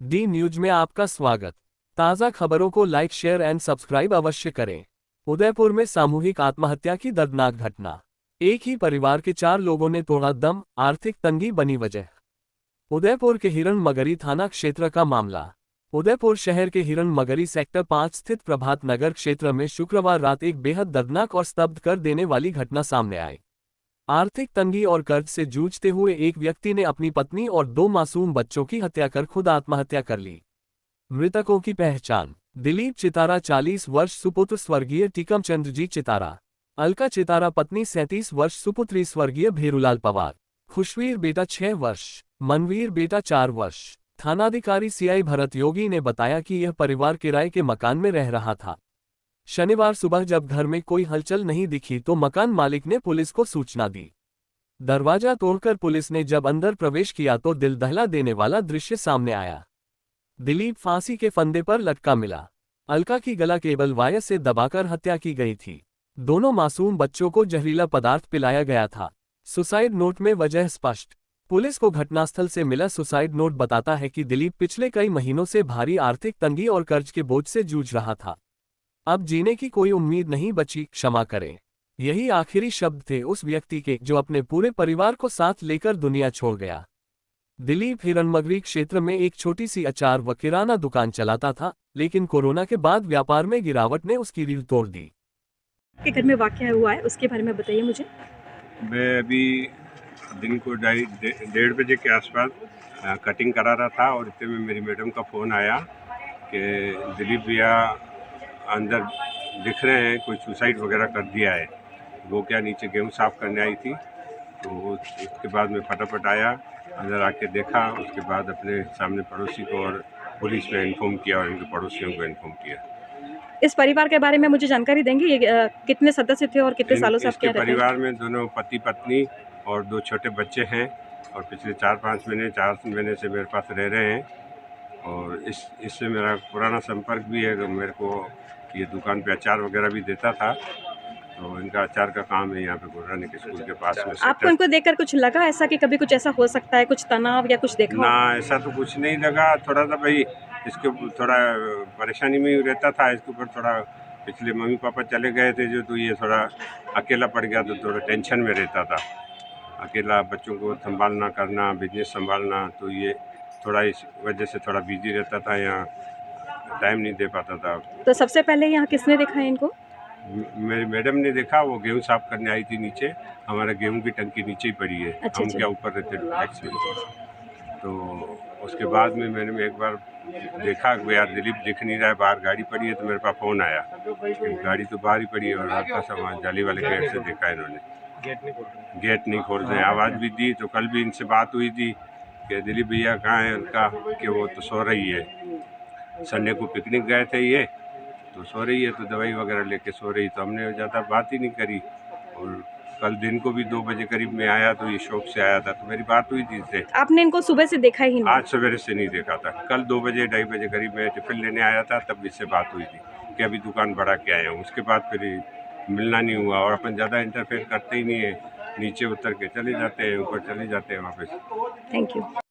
D news में आपका स्वागत। ताज़ा खबरों को लाइक, शेयर एंड सब्सक्राइब अवश्य करें। उदयपुर में सामूहिक आत्महत्या की दर्दनाक घटना। एक ही परिवार के 4 लोगों ने तोड़ा दम, आर्थिक तंगी बनी वजह। उदयपुर के हिरण मगरी थाना क्षेत्र का मामला। उदयपुर शहर के हिरण मगरी सेक्टर 5 स्थित प्रभात नगर क्षेत्र में शुक्रवार रात एक बेहद दर्दनाक और स्तब्ध कर देने वाली घटना सामने आई। आर्थिक तंगी और कर्ज से जूझते हुए एक व्यक्ति ने अपनी पत्नी और 2 मासूम बच्चों की हत्या कर खुद आत्महत्या कर ली। मृतकों की पहचान: दिलीप चितारा 40 वर्ष सुपुत्र स्वर्गीय टीकम चंद्र जी चितारा, अलका चितारा पत्नी 37 वर्ष सुपुत्री स्वर्गीय भेरूलाल पवार, खुशवीर बेटा 6 वर्ष, मनवीर बेटा 4 वर्ष। थानाधिकारी सीआई भरत योगी ने बताया कि यह परिवार किराए के मकान में रह रहा था। शनिवार सुबह जब घर में कोई हलचल नहीं दिखी तो मकान मालिक ने पुलिस को सूचना दी। दरवाजा तोड़कर पुलिस ने जब अंदर प्रवेश किया तो दिल दहला देने वाला दृश्य सामने आया। दिलीप फांसी के फंदे पर लटका मिला। अलका की गला केबल वायर से दबाकर हत्या की गई थी। दोनों मासूम बच्चों को जहरीला पदार्थ पिलाया गया था। सुसाइड नोट में वजह स्पष्ट। पुलिस को घटनास्थल से मिला सुसाइड नोट बताता है कि दिलीप पिछले कई महीनों से भारी आर्थिक तंगी और कर्ज के बोझ से जूझ रहा था। अब जीने की कोई उम्मीद नहीं बची, क्षमा करें। यही आखिरी शब्द थे उस व्यक्ति के जो अपने पूरे परिवार को साथ लेकर दुनिया छोड़ गया। दिलीप हिरणमगरी क्षेत्र में एक छोटी सी अचार व किराना दुकान चलाता था, लेकिन कोरोना के बाद व्यापार में गिरावट ने उसकी रीढ़ तोड़ दी। के घर में वाकया हुआ है, उसके बारे में बताइए मुझे। मैं अभी दिन को 1:30 बजे के आसपास कटिंग करा रहा था और इतने में मेरी मैडम का फ़ोन आया कि दिलीप भैया अंदर दिख रहे हैं, कोई सुसाइड वगैरह कर दिया है। वो क्या नीचे गेहूँ साफ़ करने आई थी, तो उसके बाद मैं फटाफट आया, अंदर आके देखा। उसके बाद अपने सामने पड़ोसी को और पुलिस में इन्फॉर्म किया और इनके पड़ोसियों को इन्फॉर्म किया। इस परिवार के बारे में मुझे जानकारी देंगे, ये कितने सदस्य थे और कितने सालों से आप क्या रहते हैं? परिवार में दोनों पति पत्नी और 2 छोटे बच्चे हैं और पिछले 4 महीने से मेरे पास रह रहे हैं। और इससे मेरा पुराना संपर्क भी है। मेरे को ये दुकान पे अचार वगैरह भी देता था, तो इनका अचार का काम है यहाँ पे गुरुरानी के स्कूल के पास में। आपको इनको देखकर कुछ लगा ऐसा कि कभी कुछ ऐसा हो सकता है, कुछ तनाव या कुछ देखा? ना, ऐसा तो कुछ नहीं लगा। थोड़ा सा भाई इसके थोड़ा परेशानी में ही रहता था। इसके ऊपर थोड़ा पिछले मम्मी पापा चले गए थे जो, तो ये थोड़ा अकेला पड़ गया, तो थोड़ा टेंशन में रहता था। अकेला बच्चों को संभालना, करना, बिजनेस संभालना, तो ये थोड़ा इस वजह से थोड़ा बिजी रहता था, यहाँ टाइम नहीं दे पाता था। तो सबसे पहले यहाँ किसने देखा है इनको? मेरी मैडम ने देखा। वो गेहूँ साफ करने आई थी नीचे। हमारा गेहूँ की टंकी नीचे ही पड़ी है। अच्छा, हम क्या ऊपर रहते डुप्लेक्स में। तो उसके बाद में मैंने एक बार देखा कि यार दिलीप दिख नहीं रहा है, बाहर गाड़ी पड़ी है, तो मेरे पास फ़ोन आया कि गाड़ी तो बाहर ही पड़ी है और हल्का सा वहाँ जाली वाले गेट से देखा इन्होंने। गेट नहीं खोल रहे। आवाज़ भी दी, तो कल भी इनसे बात हुई थी कि दिलीप भैया कहाँ है उनका, कि वो तो सो रही है। संडे को पिकनिक गए थे ये, तो सो रही है, तो दवाई वगैरह लेके सो रही, तो हमने ज़्यादा बात ही नहीं करी। और कल दिन को भी 2 बजे करीब में आया, तो ये शॉप से आया था, तो मेरी बात हुई थी इससे। आपने इनको सुबह से देखा ही नहीं? आज सवेरे से नहीं देखा था। कल 2 बजे 2:30 बजे करीब में टिफ़िन लेने आया था, तब इससे बात हुई थी कि अभी दुकान बढ़ा के आया हूँ। उसके बाद फिर मिलना नहीं हुआ और अपन ज़्यादा इंटरफेयर करते ही नहीं है। नीचे उतर के चले जाते हैं, ऊपर चले जाते हैं वापस। Thank you.